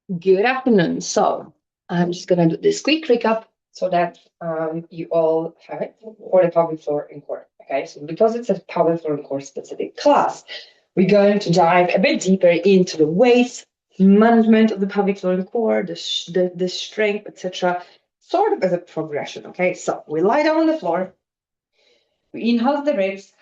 Good afternoon. So I'm just going to do this quick recap so that you all have it for the pelvic floor and core. Okay, so because it's a pelvic floor and core specific class, we're going to dive a bit deeper into the weights, management of the pelvic floor and core, the strength, etc. Sort of as a progression. Okay, so we lie down on the floor, we inhale the ribs,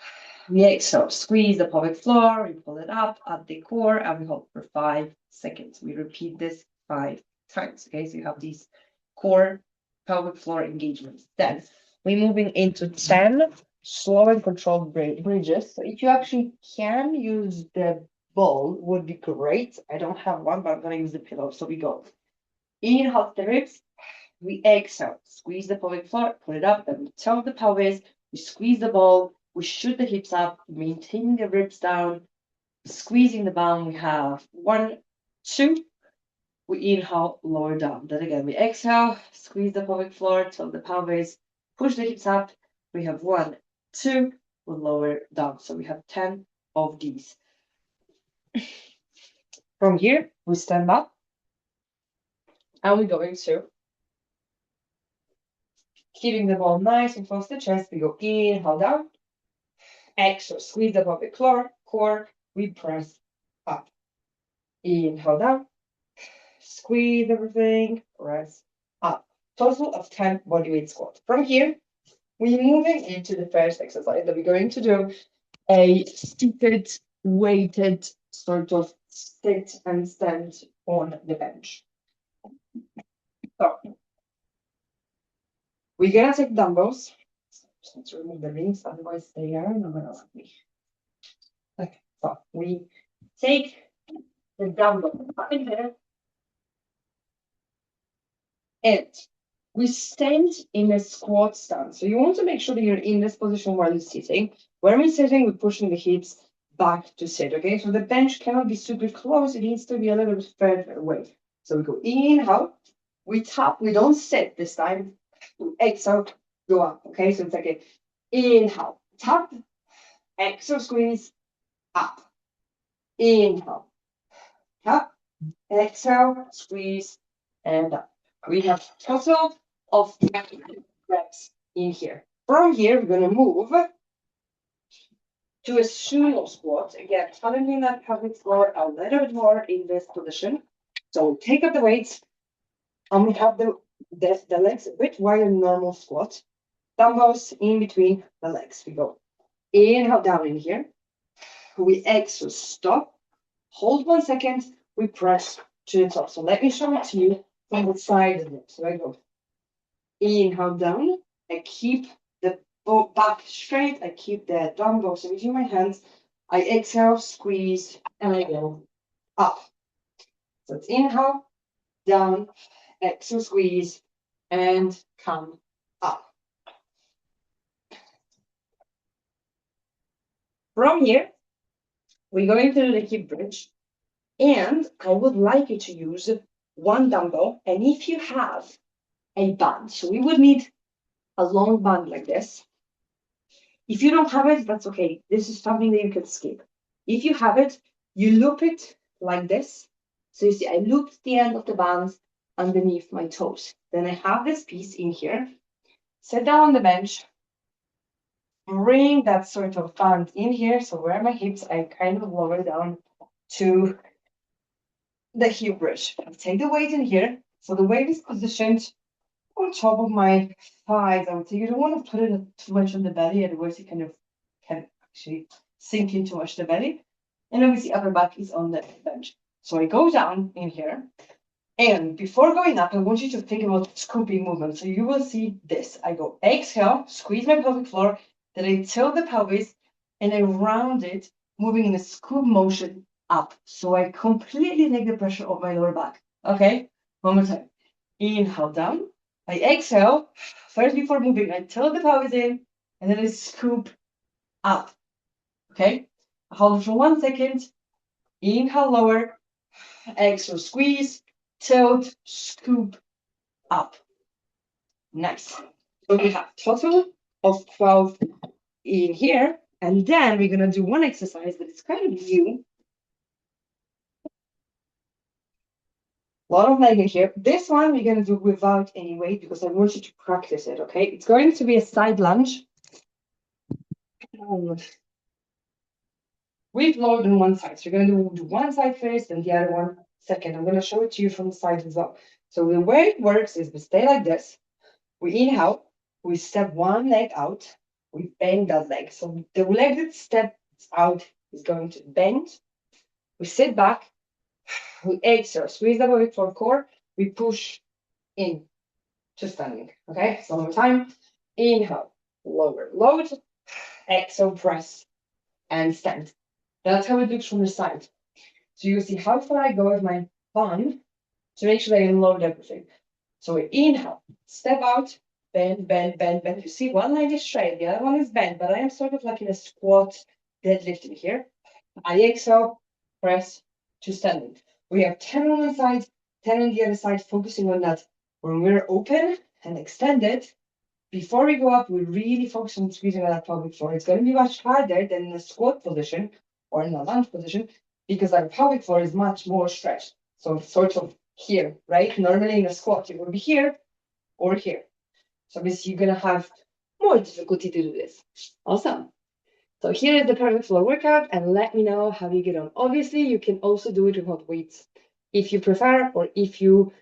we exhale, squeeze the pelvic floor, we pull it up at the core, and we hold for 5 seconds. We repeat this 5 times. Okay, so you have these core pelvic floor engagements. Then we're moving into 10 slow and controlled bridges. So if you actually can use the ball, would be great. I don't have one, but I'm gonna use the pillow. So we go. Inhale the ribs, we exhale, squeeze the pelvic floor, put it up, then we tilt the pelvis, we squeeze the ball, we shoot the hips up, maintaining the ribs down, squeezing the bum. We have 1, 2. We inhale, lower down. Then again, we exhale, squeeze the pelvic floor, tilt the pelvis, push the hips up. We have 1, 2. We lower down. So we have 10 of these. From here, we stand up, and we're going to keeping the ball nice and close to the chest. We go inhale down, exhale, squeeze the pelvic floor, core, we press up. Inhale down, squeeze everything, press up. Total of 10 bodyweight squats. From here, we're moving into the first exercise that we're going to do a seated, weighted sort of sit and stand on the bench. So we're gonna take dumbbells. Let's remove the rings, otherwise they are not gonna let me. Okay, so we take the dumbbell up in there, and we stand in a squat stance. So you want to make sure that you're in this position while you're sitting. When we're sitting, we're pushing the hips back to sit, okay? So the bench cannot be super close. It needs to be a little bit further away. So we go inhale, we tap, we don't sit this time. We exhale, go up, okay? So it's like a inhale, tap, exhale, squeeze, up. Inhale, tap, exhale, squeeze, and up. We have total of 10 reps in here. From here, we're going to move to a sumo squat. Again, challenging that pelvic floor a little bit more in this position. So we take up the weights, and we have the legs a bit wider than normal squat. Dumbbells in between the legs. We go inhale down in here. We exhale, stop. Hold 1 second. We press to the top. So let me show it to you from the side of it. So I go inhale down. I keep the back straight. I keep the dumbbells in between my hands. I exhale, squeeze, and I go up. So it's inhale, down, exhale, squeeze, and come up. From here, we're going to do the hip bridge. And I would like you to use one dumbbell. And if you have a band, so we would need a long band like this. If you don't have it, that's okay. This is something that you can skip. If you have it, you loop it like this. So you see, I looped the end of the band underneath my toes. Then I have this piece in here. Sit down on the bench. Bring that sort of band in here. So where my hips, I kind of lower down to the hip bridge. I take the weight in here. So the weight is positioned on top of my thighs. I would say you don't want to put it too much on the belly, otherwise it kind of can actually sink in too much the belly. And obviously upper back is on the bench. So I go down in here. And before going up, I want you to think about scooping movement. So you will see this. I go exhale, squeeze my pelvic floor, then I tilt the pelvis and I round it, moving in a scoop motion up. So I completely take the pressure off my lower back. Okay, one more time. Inhale down. I exhale. First, before moving, I tilt the pelvis in and then I scoop up. Okay, hold for 1 second. Inhale, lower. Exhale, squeeze. Tilt, scoop, up. Nice. So we have total of 12 in here. And then we're going to do one exercise that is kind of new. A lot of leg in here. This one we're going to do without any weight because I want you to practice it, okay? It's going to be a side lunge. With load on one side. So you're going to do one side first and the other one second. I'm going to show it to you from the side as well. So the way it works is we stay like this. We inhale. We step one leg out. We bend that leg. So the leg that steps out is going to bend. We sit back. We exhale. Squeeze the pelvic floor core. We push in to standing. Okay, so one more time. Inhale, lower load. Exhale, press and stand. That's how it looks from the side. So you see how far I go with my bun to make sure that I load everything. So we inhale, step out, bend, bend, bend, bend. You see one leg is straight, the other one is bent, but I am sort of like in a squat deadlifting here. I exhale, press to standing. We have 10 on one side, 10 on the other side, focusing on that. When we're open and extended, before we go up, we really focus on squeezing on that pelvic floor. It's going to be much harder than in a squat position or in a lunge position because our pelvic floor is much more stretched. So it's sort of here, right? Normally in a squat, it will be here or here. So obviously you're going to have more difficulty to do this. Awesome. So here is the pelvic floor workout and let me know how you get on. Obviously, you can also do it without weights if you prefer or if you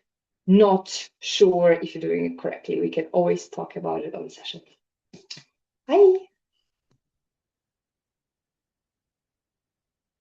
not sure if you're doing it correctly. We can always talk about it on the session. Bye.